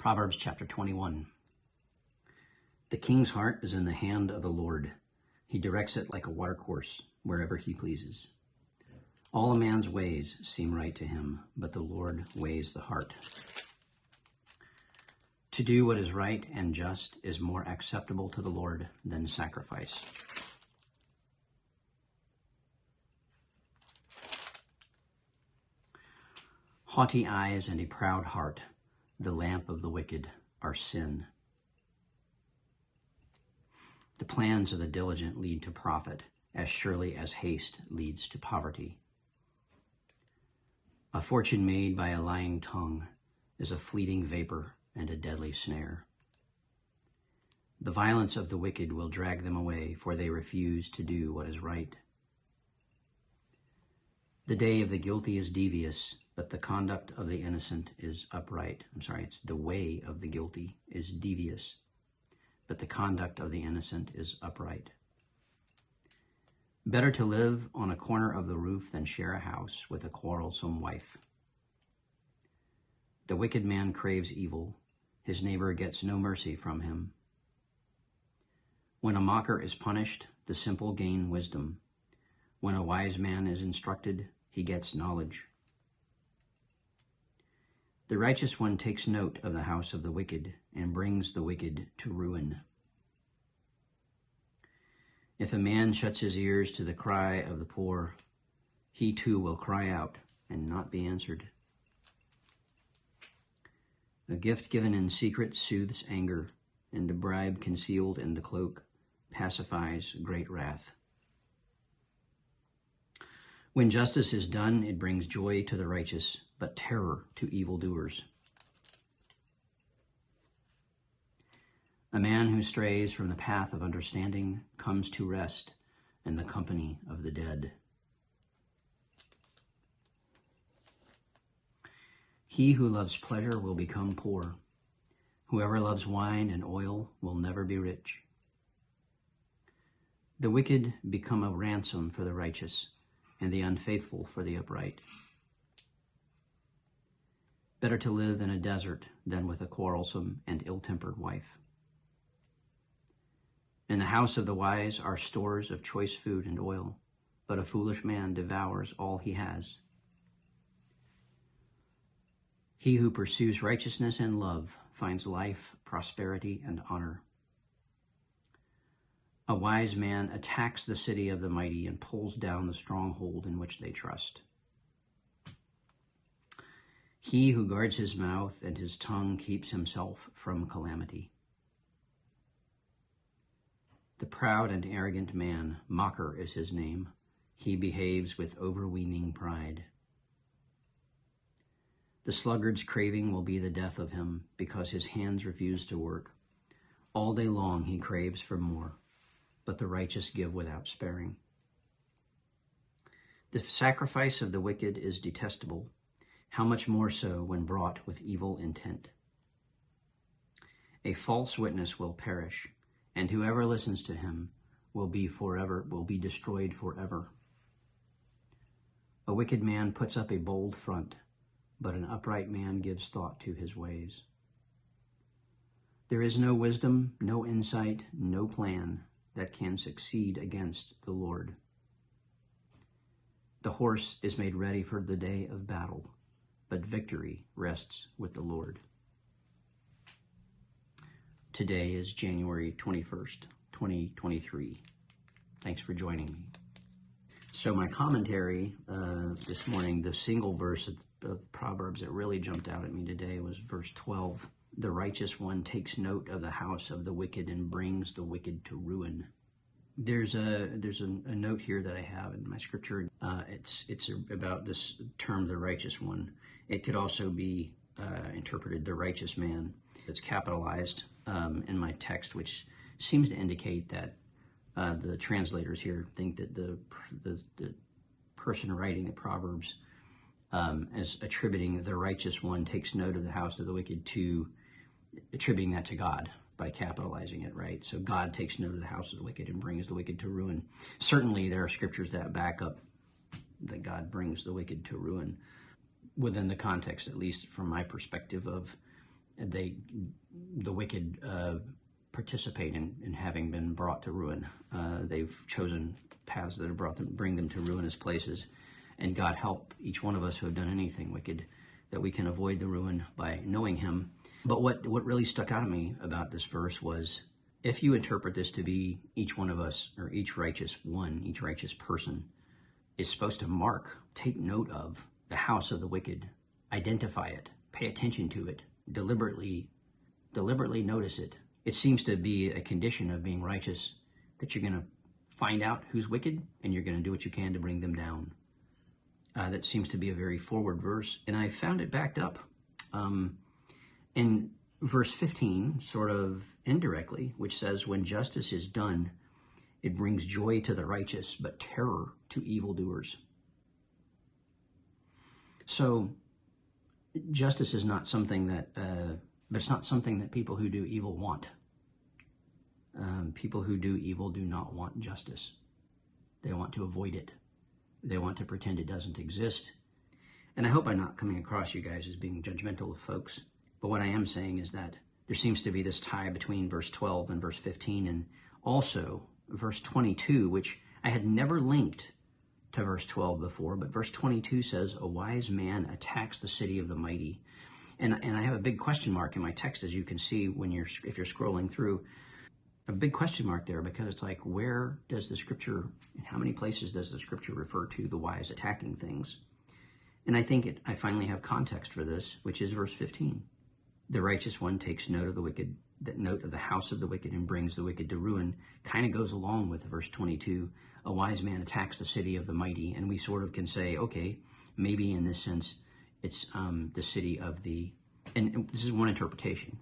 Proverbs chapter 21. The king's heart is in the hand of the Lord. He directs it like a watercourse wherever he pleases. All a man's ways seem right to him, but the Lord weighs the heart. To do what is right and just is more acceptable to the Lord than sacrifice. Haughty eyes and a proud heart, the lamp of the wicked, are sin. The plans of the diligent lead to profit, as surely as haste leads to poverty. A fortune made by a lying tongue is a fleeting vapor and a deadly snare. The violence of the wicked will drag them away, for they refuse to do what is right. The day of the guilty is devious, but the conduct of the innocent is upright. It's the way of the guilty is devious, but the conduct of the innocent is upright. Better to live on a corner of the roof than share a house with a quarrelsome wife. The wicked man craves evil. His neighbor gets no mercy from him. When a mocker is punished, the simple gain wisdom. When a wise man is instructed, he gets knowledge. The righteous one takes note of the house of the wicked and brings the wicked to ruin. If a man shuts his ears to the cry of the poor, he too will cry out and not be answered. A gift given in secret soothes anger, and a bribe concealed in the cloak pacifies great wrath. When justice is done, it brings joy to the righteous, but terror to evildoers. A man who strays from the path of understanding comes to rest in the company of the dead. He who loves pleasure will become poor. Whoever loves wine and oil will never be rich. The wicked become a ransom for the righteous, and the unfaithful for the upright. Better to live in a desert than with a quarrelsome and ill-tempered wife. In the house of the wise are stores of choice food and oil, but a foolish man devours all he has. He who pursues righteousness and love finds life, prosperity, and honor. A wise man attacks the city of the mighty and pulls down the stronghold in which they trust. He who guards his mouth and his tongue keeps himself from calamity. The proud and arrogant man, mocker is his name. He behaves with overweening pride. The sluggard's craving will be the death of him, because his hands refuse to work. All day long he craves for more, but the righteous give without sparing. The sacrifice of the wicked is detestable. How much more so when brought with evil intent? A false witness will perish, and whoever listens to him will be destroyed forever. A wicked man puts up a bold front, but an upright man gives thought to his ways. There is no wisdom, no insight, no plan that can succeed against the Lord. The horse is made ready for the day of battle, but victory rests with the Lord. Today is January 21st, 2023. Thanks for joining me. So my commentary this morning, the single verse of Proverbs that really jumped out at me today was verse 12. The righteous one takes note of the house of the wicked and brings the wicked to ruin. There's a note here that I have in my scripture. It's about this term, the righteous one. It could also be interpreted the righteous man. It's capitalized in my text, which seems to indicate that the translators here think that the person writing the Proverbs is attributing the righteous one takes note of the house of the wicked to attributing that to God by capitalizing it, right? So God takes note of the house of the wicked and brings the wicked to ruin. Certainly there are scriptures that back up that God brings the wicked to ruin within the context, at least from my perspective, of the wicked participate in having been brought to ruin. They've chosen paths that have bring them to ruinous places. And God help each one of us who have done anything wicked, that we can avoid the ruin by knowing him. But what really stuck out to me about this verse was, if you interpret this to be each one of us, or each righteous person, is supposed to take note of the house of the wicked, identify it, pay attention to it, deliberately notice it. It seems to be a condition of being righteous that you're going to find out who's wicked and you're going to do what you can to bring them down. That seems to be a very forward verse, and I found it backed up in verse 15, sort of indirectly, which says, when justice is done, it brings joy to the righteous, but terror to evildoers. So justice is not something that, but it's not something that people who do evil want. People who do evil do not want justice. They want to avoid it. They want to pretend it doesn't exist. And I hope I'm not coming across you guys as being judgmental of folks. But what I am saying is that there seems to be this tie between verse 12 and verse 15, and also verse 22, which I had never linked to verse 12 before. But verse 22 says, a wise man attacks the city of the mighty. And I have a big question mark in my text, as you can see if you're scrolling through. A big question mark there, because it's like, where does the scripture, in how many places does the scripture refer to the wise attacking things? And I think I finally have context for this, which is verse 15. The righteous one takes note of the house of the wicked and brings the wicked to ruin. Kind of goes along with verse 22. A wise man attacks the city of the mighty, and we sort of can say, okay, maybe in this sense, it's the city of the, and this is one interpretation,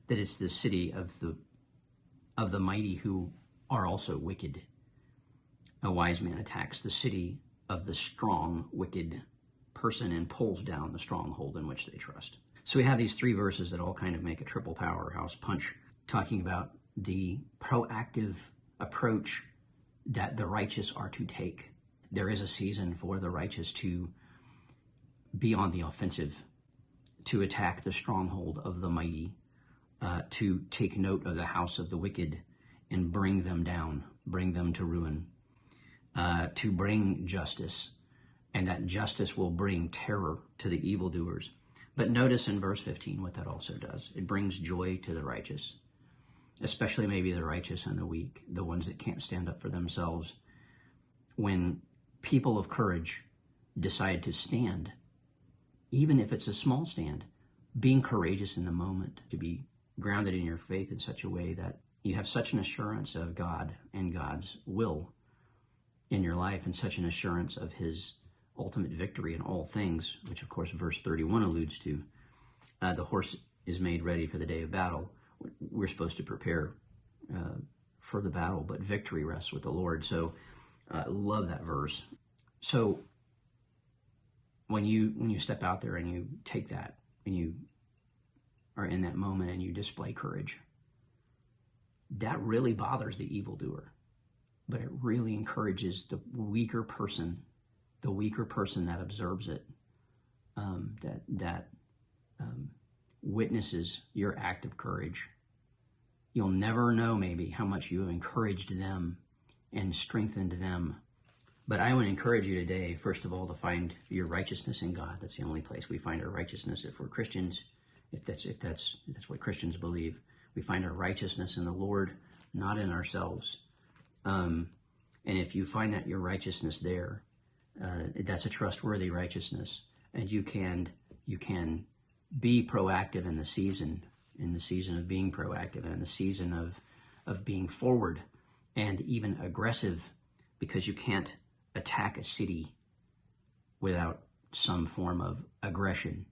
that it's the city of the mighty who are also wicked. A wise man attacks the city of the strong, wicked person and pulls down the stronghold in which they trust. So we have these three verses that all kind of make a triple powerhouse punch, talking about the proactive approach that the righteous are to take. There is a season for the righteous to be on the offensive, to attack the stronghold of the mighty, to take note of the house of the wicked and bring them down, bring them to ruin, to bring justice, and that justice will bring terror to the evildoers. But notice in verse 15 what that also does. It brings joy to the righteous, especially maybe the righteous and the weak, the ones that can't stand up for themselves. When people of courage decide to stand, even if it's a small stand, being courageous in the moment, to be grounded in your faith in such a way that you have such an assurance of God and God's will in your life, and such an assurance of his ultimate victory in all things, which of course verse 31 alludes to. The horse is made ready for the day of battle. We're supposed to prepare for the battle, but victory rests with the Lord. So I love that verse. So when you step out there and you take that and you are in that moment and you display courage, that really bothers the evildoer, but it really encourages the weaker person that observes it, that witnesses your act of courage. You'll never know maybe how much you have encouraged them and strengthened them. But I would encourage you today, first of all, to find your righteousness in God. That's the only place we find our righteousness if we're Christians, if that's what Christians believe. We find our righteousness in the Lord, not in ourselves. And if you find that your righteousness there, that's a trustworthy righteousness, and you can be proactive in the season of being proactive, and in the season of being forward and even aggressive, because you can't attack a city without some form of aggression.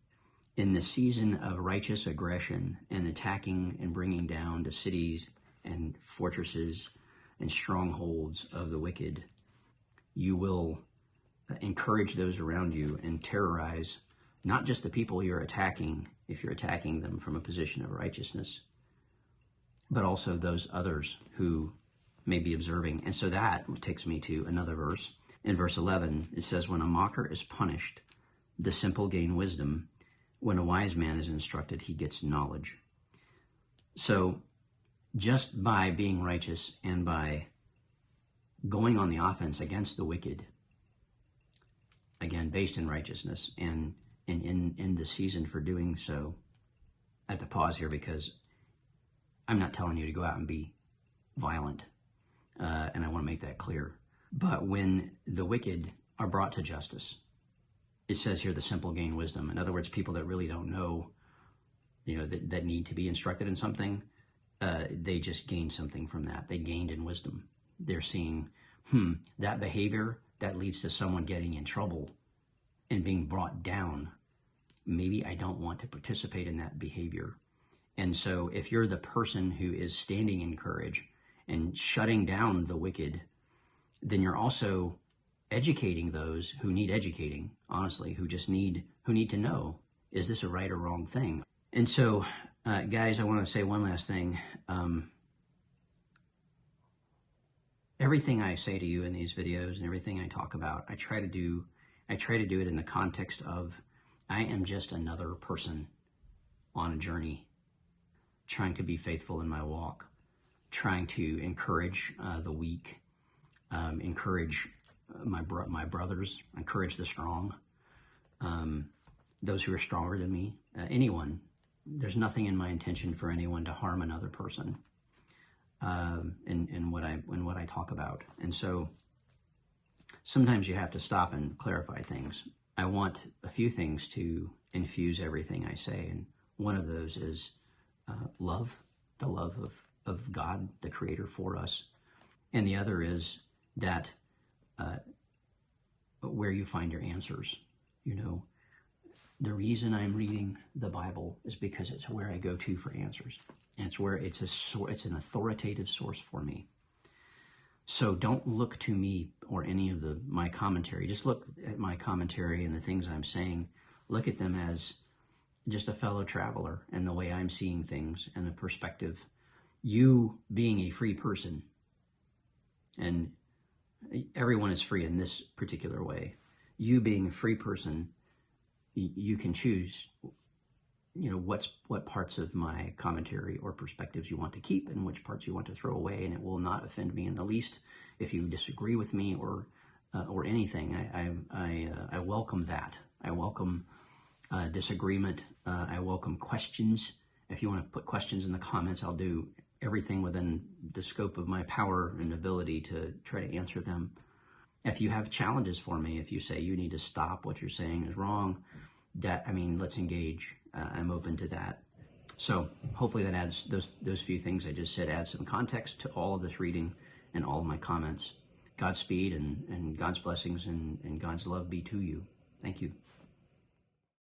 In the season of righteous aggression and attacking and bringing down the cities and fortresses and strongholds of the wicked, you will encourage those around you and terrorize not just the people you're attacking, if you're attacking them from a position of righteousness, but also those others who may be observing. And so that takes me to another verse. In verse 11, it says, when a mocker is punished, the simple gain wisdom. when a wise man is instructed, he gets knowledge. So just by being righteous and by going on the offense against the wicked, again, based in righteousness, and in the season for doing so, I have to pause here because I'm not telling you to go out and be violent, and I want to make that clear. But when the wicked are brought to justice, it says here the simple gain wisdom. In other words, people that really don't know, that need to be instructed in something, they just gain something from that. They gained in wisdom. They're seeing, that behavior that leads to someone getting in trouble and being brought down. Maybe I don't want to participate in that behavior. And so if you're the person who is standing in courage and shutting down the wicked, then you're also educating those who need educating, honestly, who need to know, is this a right or wrong thing? And so, guys, I want to say one last thing. Everything I say to you in these videos and everything I talk about, I try to do it in the context of, I am just another person on a journey, trying to be faithful in my walk, trying to encourage the weak, encourage my brothers, encourage the strong, those who are stronger than me, anyone. There's nothing in my intention for anyone to harm another person in what I talk about. And so sometimes you have to stop and clarify things. I want a few things to infuse everything I say, and one of those is love, the love of God, the Creator, for us. And the other is that where you find your answers. The reason I'm reading the Bible is because it's where I go to for answers. And it's where it's an authoritative source for me. So don't look to me or any of my commentary. Just look at my commentary and the things I'm saying. Look at them as just a fellow traveler and the way I'm seeing things and the perspective. You being a free person, and everyone is free in this particular way. You being a free person, you can choose, what parts of my commentary or perspectives you want to keep and which parts you want to throw away, and it will not offend me in the least if you disagree with me or anything. I welcome that. I welcome disagreement. I welcome questions. If you want to put questions in the comments, I'll do everything within the scope of my power and ability to try to answer them. If you have challenges for me, if you say you need to stop, what you're saying is wrong, let's engage. I'm open to that. So hopefully that adds, those few things I just said, add some context to all of this reading and all of my comments. Godspeed and God's blessings and God's love be to you. Thank you.